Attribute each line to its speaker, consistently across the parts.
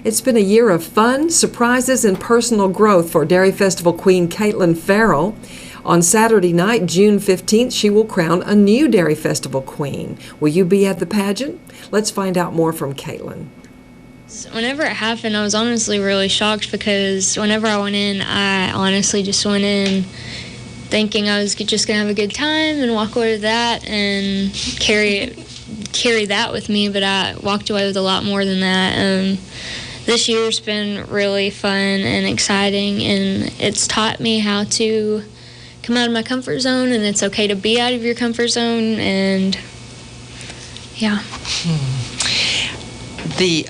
Speaker 1: It's been a year of fun, surprises, and personal growth for Dairy Festival Queen Kaitlyn Ferrill. On Saturday night, June 15th, she will crown a new Dairy Festival Queen. Will you be at the pageant? Let's find out more from Kaitlyn.
Speaker 2: Whenever it happened, I was honestly really shocked because whenever I went in, I honestly just went in thinking I was just going to have a good time and walk away with that and carry that with me, but I walked away with a lot more than that. This year's been really fun and exciting, and it's taught me how to come out of my comfort zone, and it's okay to be out of your comfort zone, and yeah.
Speaker 3: The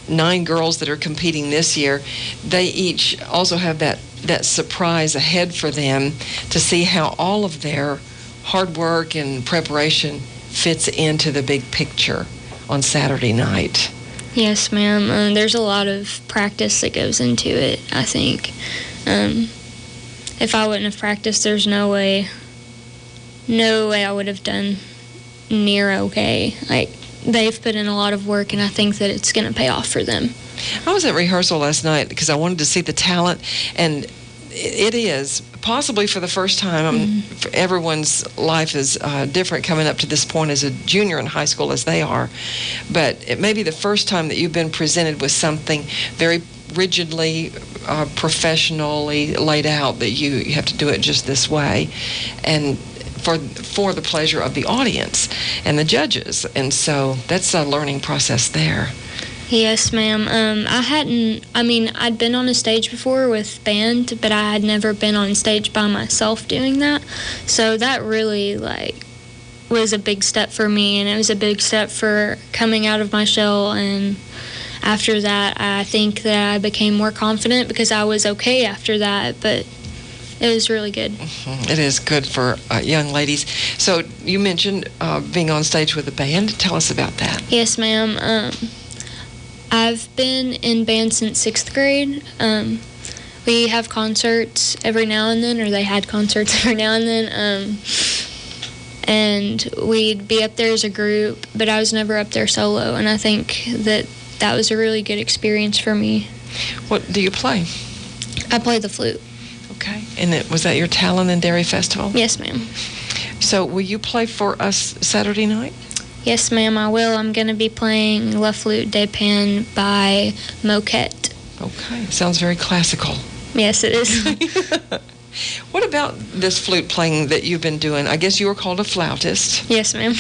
Speaker 3: 9 girls that are competing this year, they each also have that surprise ahead for them to see how all of their hard work and preparation fits into the big picture on Saturday night.
Speaker 2: Yes, ma'am. There's a lot of practice that goes into it, I think. If I wouldn't have practiced, there's no way I would have done near okay. Like, they've put in a lot of work, and I think that it's going to pay off for them.
Speaker 3: I was at rehearsal last night because I wanted to see the talent, and it is possibly for the first time. Everyone's life is different coming up to this point as a junior in high school as they are, but it may be the first time that you've been presented with something very rigidly, professionally laid out, that you have to do it just this way, and for the pleasure of the audience and the judges. And so that's a learning process there.
Speaker 2: Yes, ma'am. I'd been on a stage before with band, but I had never been on stage by myself doing that. So that really, was a big step for me, and it was a big step for coming out of my shell. And after that, I think that I became more confident because I was okay after that, but it was really good.
Speaker 3: It is good for young ladies. So you mentioned being on stage with a band. Tell us about that.
Speaker 2: Yes, ma'am. I've been in band since 6th grade. We have concerts every now and then, or they had concerts every now and then, and we'd be up there as a group, but I was never up there solo, and I think that was a really good experience for me.
Speaker 3: What do you play?
Speaker 2: I play the flute.
Speaker 3: Okay. And was that your talent in Dairy Festival?
Speaker 2: Yes, ma'am.
Speaker 3: So will you play for us Saturday night?
Speaker 2: Yes, ma'am, I will. I'm going to be playing La Flûte de Pan by Moquette.
Speaker 3: Okay. Sounds very classical.
Speaker 2: Yes, it is.
Speaker 3: What about this flute playing that you've been doing? I guess you were called a flautist.
Speaker 2: Yes, ma'am.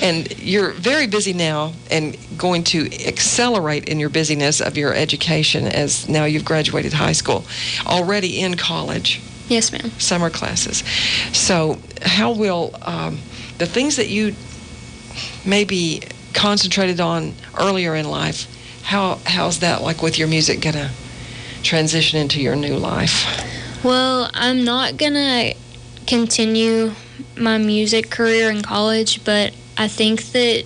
Speaker 3: And you're very busy now and going to accelerate in your busyness of your education as now you've graduated high school, already in college.
Speaker 2: Yes, ma'am.
Speaker 3: Summer classes. So how will the things that you maybe concentrated on earlier in life, how's that, like with your music, going to transition into your new life?
Speaker 2: Well, I'm not going to continue my music career in college, but I think that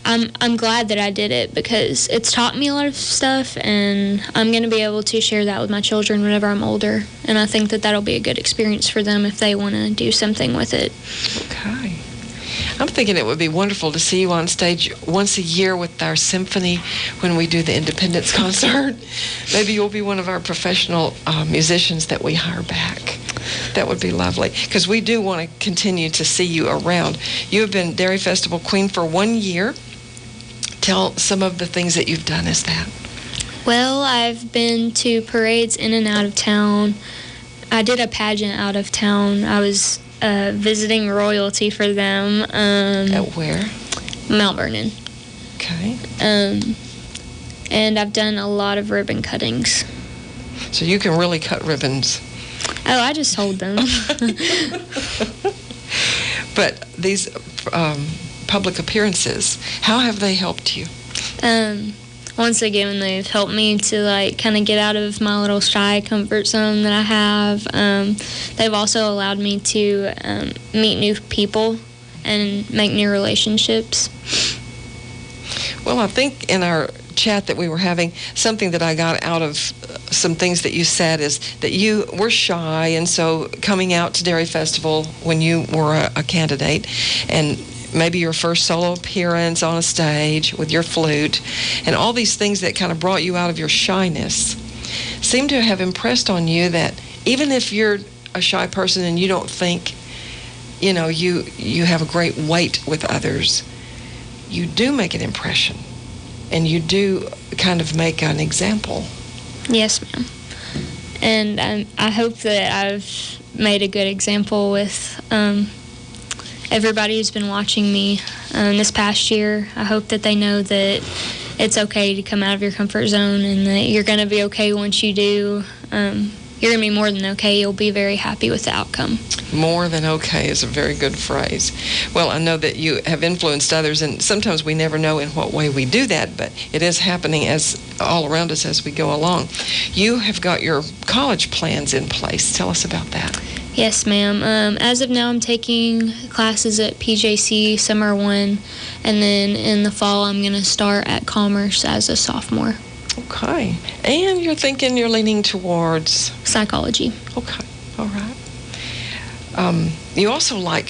Speaker 2: I'm glad that I did it because it's taught me a lot of stuff, and I'm going to be able to share that with my children whenever I'm older, and I think that that'll be a good experience for them if they want to do something with it.
Speaker 3: Okay. I'm thinking it would be wonderful to see you on stage once a year with our symphony when we do the Independence concert. Maybe you'll be one of our professional musicians that we hire back. That would be lovely, because we do want to continue to see you around. You have been Dairy Festival Queen for 1 year. Tell some of the things that you've done as that.
Speaker 2: Well, I've been to parades in and out of town. I did a pageant out of town. I was visiting royalty for them.
Speaker 3: At where?
Speaker 2: Mount Vernon.
Speaker 3: Okay.
Speaker 2: And I've done a lot of ribbon cuttings.
Speaker 3: So you can really cut ribbons.
Speaker 2: Oh, I just hold them.
Speaker 3: But these public appearances, how have they helped you?
Speaker 2: Once again, they've helped me to kind of get out of my little shy comfort zone that I have. They've also allowed me to meet new people and make new relationships.
Speaker 3: Well, I think in our chat that we were having, something that I got out of some things that you said is that you were shy, and so coming out to Dairy Festival when you were a candidate and maybe your first solo appearance on a stage with your flute, and all these things that kind of brought you out of your shyness seem to have impressed on you that even if you're a shy person and you don't think, you have a great weight with others, you do make an impression, and you do kind of make an example.
Speaker 2: Yes, ma'am. And I hope that I've made a good example with everybody who's been watching me this past year. I hope that they know that it's okay to come out of your comfort zone, and that you're going to be okay once you do. You're going to be more than okay. You'll be very happy with the outcome.
Speaker 3: More than okay is a very good phrase. Well, I know that you have influenced others, and sometimes we never know in what way we do that, but it is happening as all around us as we go along. You have got your college plans in place. Tell us about that.
Speaker 2: Yes, ma'am. As of now, I'm taking classes at PJC Summer 1, and then in the fall, I'm going to start at Commerce as a sophomore.
Speaker 3: Okay. And you're leaning towards?
Speaker 2: Psychology.
Speaker 3: Okay. All right. You also like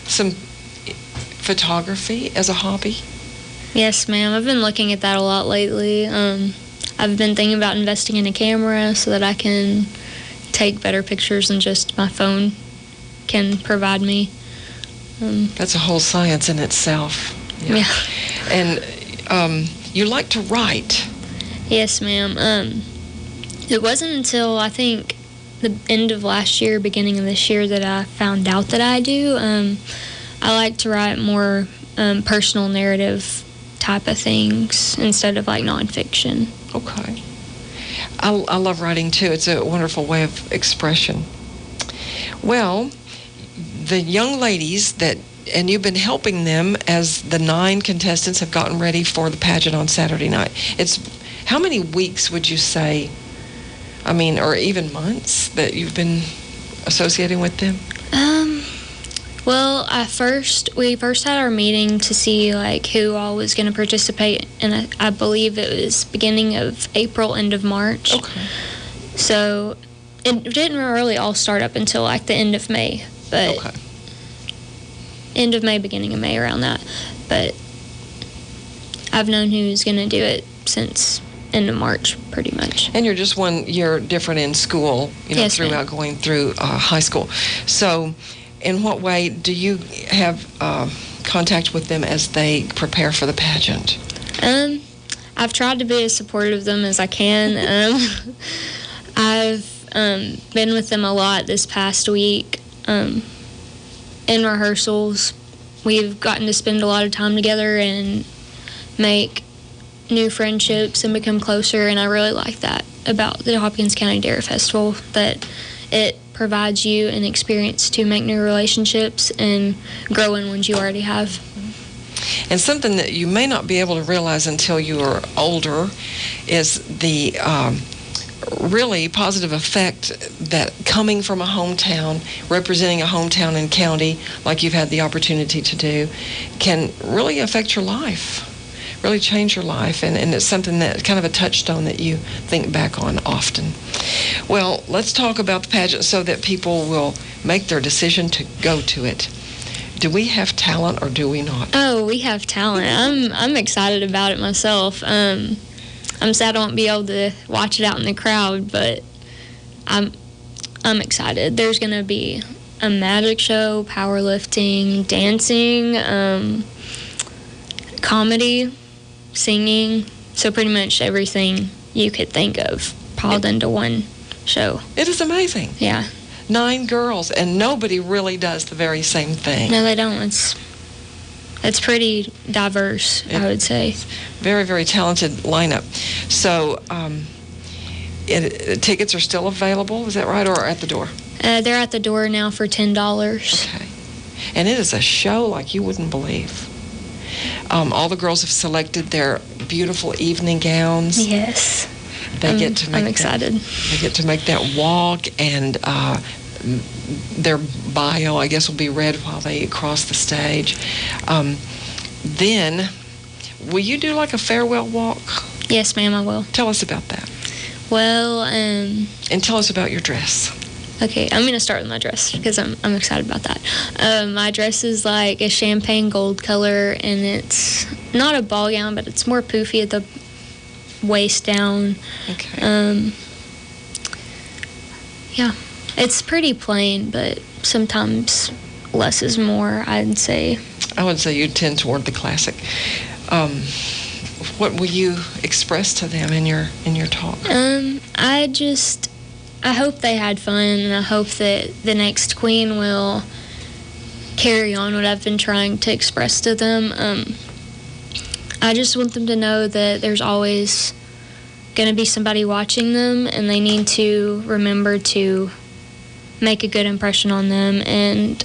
Speaker 3: some photography as a hobby?
Speaker 2: Yes, ma'am. I've been looking at that a lot lately. I've been thinking about investing in a camera so that I can take better pictures than just my phone can provide me.
Speaker 3: That's a whole science in itself.
Speaker 2: Yeah.
Speaker 3: And you like to write?
Speaker 2: Yes, ma'am. It wasn't until I think the end of last year, beginning of this year, that I found out that I do. I like to write more personal narrative type of things instead of like nonfiction.
Speaker 3: Okay. I love writing too. It's a wonderful way of expression. Well, the young ladies and you've been helping them as the 9 contestants have gotten ready for the pageant on Saturday night. How many weeks would you say, or even months that you've been associating with them?
Speaker 2: Well, we first had our meeting to see who all was going to participate, and I believe it was beginning of April, end of March.
Speaker 3: Okay.
Speaker 2: So it didn't really all start up until the end of May, but
Speaker 3: okay.
Speaker 2: End of May, beginning of May, around that. But I've known who's going to do it since end of March, pretty much.
Speaker 3: And you're just 1 year different in school,
Speaker 2: Yes,
Speaker 3: throughout
Speaker 2: ma'am.
Speaker 3: going through high school. So in what way do you have contact with them as they prepare for the pageant?
Speaker 2: I've tried to be as supportive of them as I can. I've been with them a lot this past week. In rehearsals, we've gotten to spend a lot of time together and make new friendships and become closer, and I really like that about the Hopkins County Dairy Festival, that it provides you an experience to make new relationships and grow in ones you already have.
Speaker 3: And something that you may not be able to realize until you are older is the really positive effect that coming from a hometown, representing a hometown and county like you've had the opportunity to do, can really affect your life, really change your life, and it's something that kind of a touchstone that you think back on often. Well, let's talk about the pageant so that people will make their decision to go to it. Do we have talent or do we not?
Speaker 2: Oh, we have talent. I'm excited about it myself. I'm sad I won't be able to watch it out in the crowd, but I'm excited. There's going to be a magic show, powerlifting, dancing, comedy, singing, so pretty much everything you could think of piled into one show.
Speaker 3: It is amazing.
Speaker 2: Yeah.
Speaker 3: 9 girls, and nobody really does the very same thing.
Speaker 2: No, they don't. It's pretty diverse, I would say.
Speaker 3: Very, very talented lineup. So tickets are still available, is that right, or at the door?
Speaker 2: They're at the door now for $10.
Speaker 3: Okay. And it is a show like you wouldn't believe. All the girls have selected their beautiful evening gowns.
Speaker 2: Yes.
Speaker 3: They get to make
Speaker 2: I'm excited.
Speaker 3: They get to make that walk, and their bio, I guess, will be read while they cross the stage. Then, will you do like a farewell walk?
Speaker 2: Yes, ma'am, I will.
Speaker 3: Tell us about that.
Speaker 2: Well,
Speaker 3: and tell us about your dress.
Speaker 2: Okay, I'm going to start with my dress because I'm excited about that. My dress is like a champagne gold color, and it's not a ball gown, but it's more poofy at the waist down.
Speaker 3: Okay.
Speaker 2: Yeah, it's pretty plain, but sometimes less is more, I'd say.
Speaker 3: I would say you tend toward the classic. What will you express to them in your talk?
Speaker 2: I hope they had fun, and I hope that the next queen will carry on what I've been trying to express to them. I just want them to know that there's always going to be somebody watching them, and they need to remember to make a good impression on them and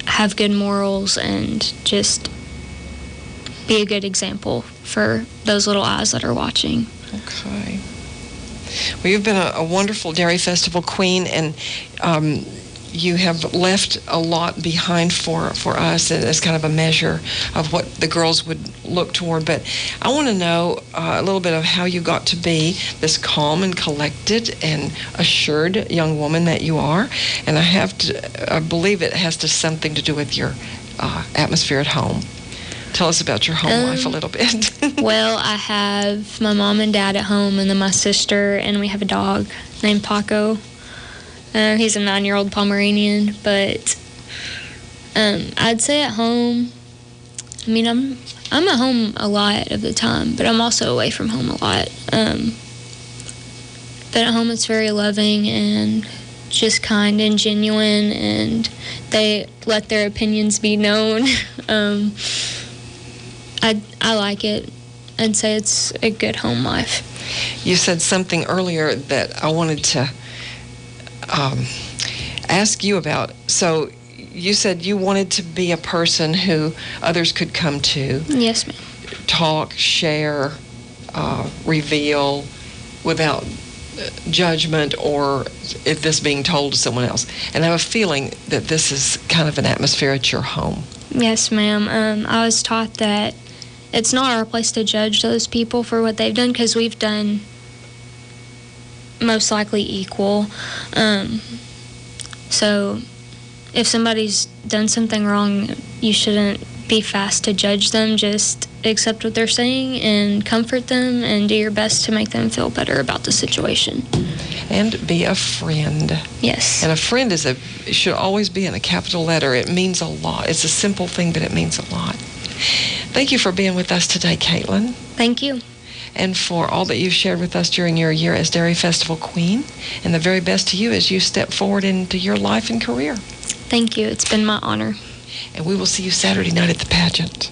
Speaker 2: have good morals and just be a good example for those little eyes that are watching.
Speaker 3: Okay. Well, you've been a wonderful Dairy Festival queen, and you have left a lot behind for us as kind of a measure of what the girls would look toward. But I want to know a little bit of how you got to be this calm and collected and assured young woman that you are. And I believe it has something to do with your atmosphere at home. Tell us about your home life a little bit.
Speaker 2: Well, I have my mom and dad at home, and then my sister, and we have a dog named Paco. He's a 9-year-old Pomeranian, but I'd say at home, I mean, I'm at home a lot of the time, but I'm also away from home a lot. But at home it's very loving and just kind and genuine, and they let their opinions be known. I like it. I'd say it's a good home life.
Speaker 3: You said something earlier that I wanted to ask you about. So you said you wanted to be a person who others could come to.
Speaker 2: Yes, ma'am.
Speaker 3: Talk, share, reveal without judgment or if this being told to someone else. And I have a feeling that this is kind of an atmosphere at your home.
Speaker 2: Yes, ma'am. I was taught that it's not our place to judge those people for what they've done, because we've done most likely equal. So if somebody's done something wrong, you shouldn't be fast to judge them. Just accept what they're saying and comfort them and do your best to make them feel better about the situation.
Speaker 3: And be a friend.
Speaker 2: Yes.
Speaker 3: And a friend should always be in a capital letter. It means a lot. It's a simple thing, but it means a lot. Thank you for being with us today, Kaitlyn.
Speaker 2: Thank you.
Speaker 3: And for all that you've shared with us during your year as Dairy Festival Queen. And the very best to you as you step forward into your life and career.
Speaker 2: Thank you. It's been my honor.
Speaker 3: And we will see you Saturday night at the pageant.